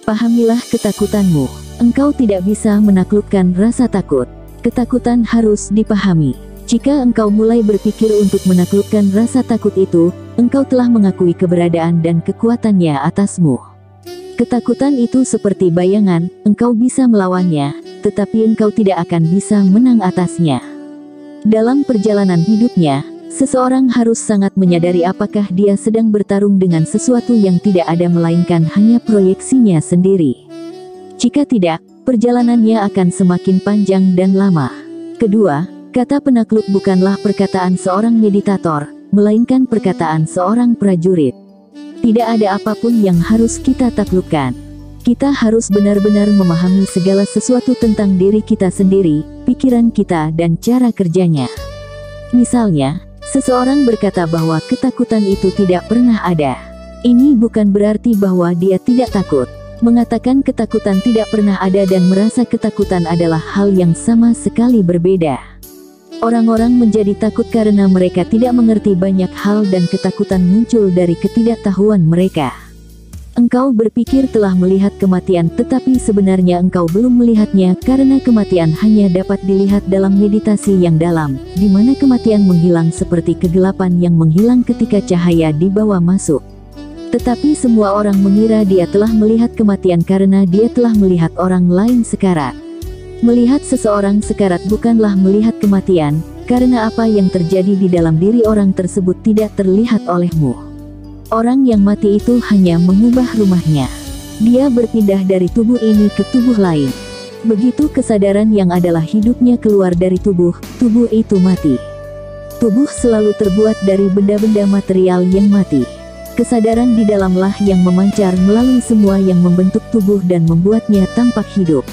Pahamilah ketakutanmu. Engkau tidak bisa menaklukkan rasa takut. Ketakutan harus dipahami. Jika engkau mulai berpikir untuk menaklukkan rasa takut itu, engkau telah mengakui keberadaan dan kekuatannya atasmu. Ketakutan itu seperti bayangan, engkau bisa melawannya, tetapi engkau tidak akan bisa menang atasnya. Dalam perjalanan hidupnya, seseorang harus sangat menyadari apakah dia sedang bertarung dengan sesuatu yang tidak ada melainkan hanya proyeksinya sendiri. Jika tidak, perjalanannya akan semakin panjang dan lama. Kedua, kata penakluk bukanlah perkataan seorang meditator, melainkan perkataan seorang prajurit. Tidak ada apapun yang harus kita taklukkan. Kita harus benar-benar memahami segala sesuatu tentang diri kita sendiri, pikiran kita dan cara kerjanya. Misalnya, seseorang berkata bahwa ketakutan itu tidak pernah ada. Ini bukan berarti bahwa dia tidak takut. Mengatakan ketakutan tidak pernah ada dan merasa ketakutan adalah hal yang sama sekali berbeda. Orang-orang menjadi takut karena mereka tidak mengerti banyak hal dan ketakutan muncul dari ketidaktahuan mereka. Engkau berpikir telah melihat kematian tetapi sebenarnya engkau belum melihatnya karena kematian hanya dapat dilihat dalam meditasi yang dalam, di mana kematian menghilang seperti kegelapan yang menghilang ketika cahaya dibawa masuk. Tetapi semua orang mengira dia telah melihat kematian karena dia telah melihat orang lain sekarat. Melihat seseorang sekarat bukanlah melihat kematian, karena apa yang terjadi di dalam diri orang tersebut tidak terlihat olehmu. Orang yang mati itu hanya mengubah rumahnya. Dia berpindah dari tubuh ini ke tubuh lain. Begitu kesadaran yang adalah hidupnya keluar dari tubuh itu mati. Tubuh selalu terbuat dari benda-benda material yang mati. Kesadaran di dalamlah yang memancar melalui semua yang membentuk tubuh dan membuatnya tampak hidup.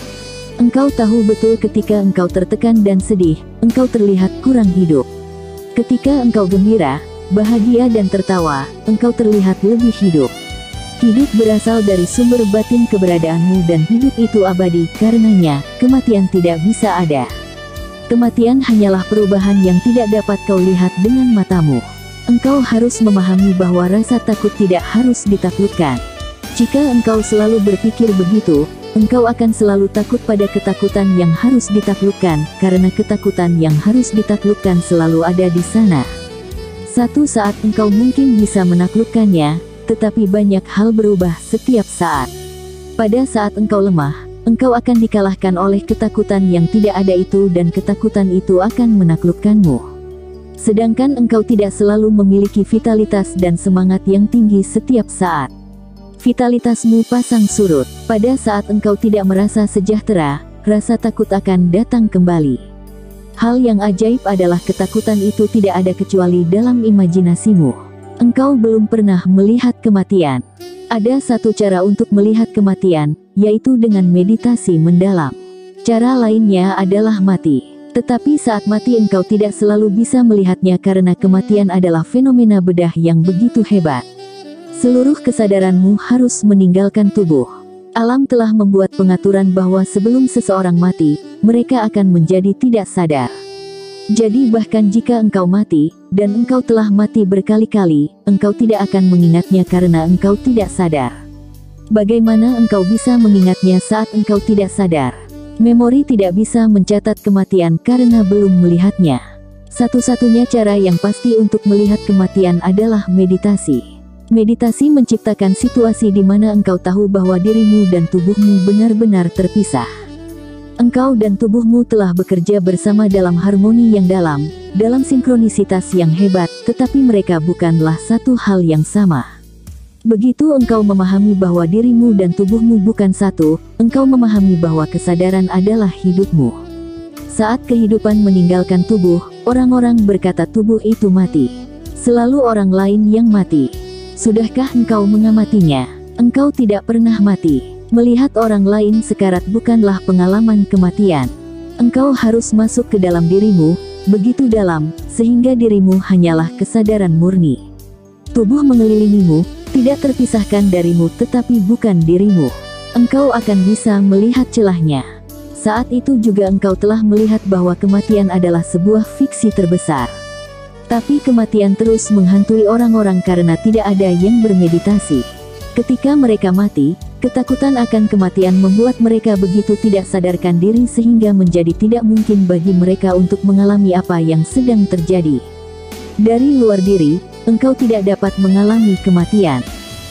Engkau tahu betul ketika engkau tertekan dan sedih, engkau terlihat kurang hidup. Ketika engkau gembira, bahagia dan tertawa, engkau terlihat lebih hidup. Hidup berasal dari sumber batin keberadaanmu dan hidup itu abadi, karenanya, kematian tidak bisa ada. Kematian hanyalah perubahan yang tidak dapat kau lihat dengan matamu. Engkau harus memahami bahwa rasa takut tidak harus ditaklukkan. Jika engkau selalu berpikir begitu, engkau akan selalu takut pada ketakutan yang harus ditaklukkan, karena ketakutan yang harus ditaklukkan selalu ada di sana. Satu saat engkau mungkin bisa menaklukkannya, tetapi banyak hal berubah setiap saat. Pada saat engkau lemah, engkau akan dikalahkan oleh ketakutan yang tidak ada itu dan ketakutan itu akan menaklukkanmu. Sedangkan engkau tidak selalu memiliki vitalitas dan semangat yang tinggi setiap saat. Vitalitasmu pasang surut. Pada saat engkau tidak merasa sejahtera, rasa takut akan datang kembali. Hal yang ajaib adalah ketakutan itu tidak ada kecuali dalam imajinasimu. Engkau belum pernah melihat kematian. Ada satu cara untuk melihat kematian, yaitu dengan meditasi mendalam. Cara lainnya adalah mati. Tetapi saat mati engkau tidak selalu bisa melihatnya karena kematian adalah fenomena bedah yang begitu hebat. Seluruh kesadaranmu harus meninggalkan tubuh. Alam telah membuat pengaturan bahwa sebelum seseorang mati, mereka akan menjadi tidak sadar. Jadi bahkan jika engkau mati, dan engkau telah mati berkali-kali, engkau tidak akan mengingatnya karena engkau tidak sadar. Bagaimana engkau bisa mengingatnya saat engkau tidak sadar? Memori tidak bisa mencatat kematian karena belum melihatnya. Satu-satunya cara yang pasti untuk melihat kematian adalah meditasi. Meditasi menciptakan situasi di mana engkau tahu bahwa dirimu dan tubuhmu benar-benar terpisah. Engkau dan tubuhmu telah bekerja bersama dalam harmoni yang dalam sinkronisitas yang hebat, tetapi mereka bukanlah satu hal yang sama. Begitu engkau memahami bahwa dirimu dan tubuhmu bukan satu, engkau memahami bahwa kesadaran adalah hidupmu. Saat kehidupan meninggalkan tubuh, orang-orang berkata tubuh itu mati. Selalu orang lain yang mati. Sudahkah engkau mengamatinya? Engkau tidak pernah mati. Melihat orang lain sekarat bukanlah pengalaman kematian. Engkau harus masuk ke dalam dirimu, begitu dalam, sehingga dirimu hanyalah kesadaran murni. Tubuh mengelilingimu, tidak terpisahkan darimu tetapi bukan dirimu. Engkau akan bisa melihat celahnya. Saat itu juga engkau telah melihat bahwa kematian adalah sebuah fiksi terbesar. Tapi kematian terus menghantui orang-orang karena tidak ada yang bermeditasi. Ketika mereka mati, Ketakutan akan kematian membuat mereka begitu tidak sadarkan diri sehingga menjadi tidak mungkin bagi mereka untuk mengalami apa yang sedang terjadi. Dari luar diri, engkau tidak dapat mengalami kematian.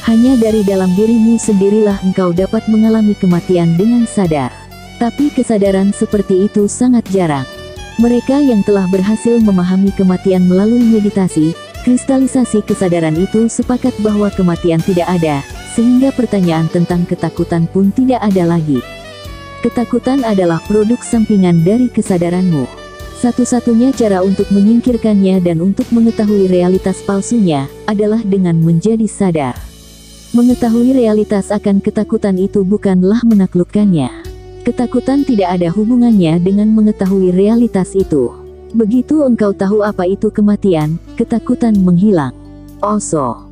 Hanya dari dalam dirimu sendirilah engkau dapat mengalami kematian dengan sadar. Tapi kesadaran seperti itu sangat jarang. Mereka yang telah berhasil memahami kematian melalui meditasi, kristalisasi kesadaran itu sepakat bahwa kematian tidak ada, sehingga pertanyaan tentang ketakutan pun tidak ada lagi. Ketakutan adalah produk sampingan dari kesadaranmu. Satu-satunya cara untuk menyingkirkannya dan untuk mengetahui realitas palsunya, adalah dengan menjadi sadar. Mengetahui realitas akan ketakutan itu bukanlah menaklukkannya. Ketakutan tidak ada hubungannya dengan mengetahui realitas itu. Begitu engkau tahu apa itu kematian, ketakutan menghilang. Osho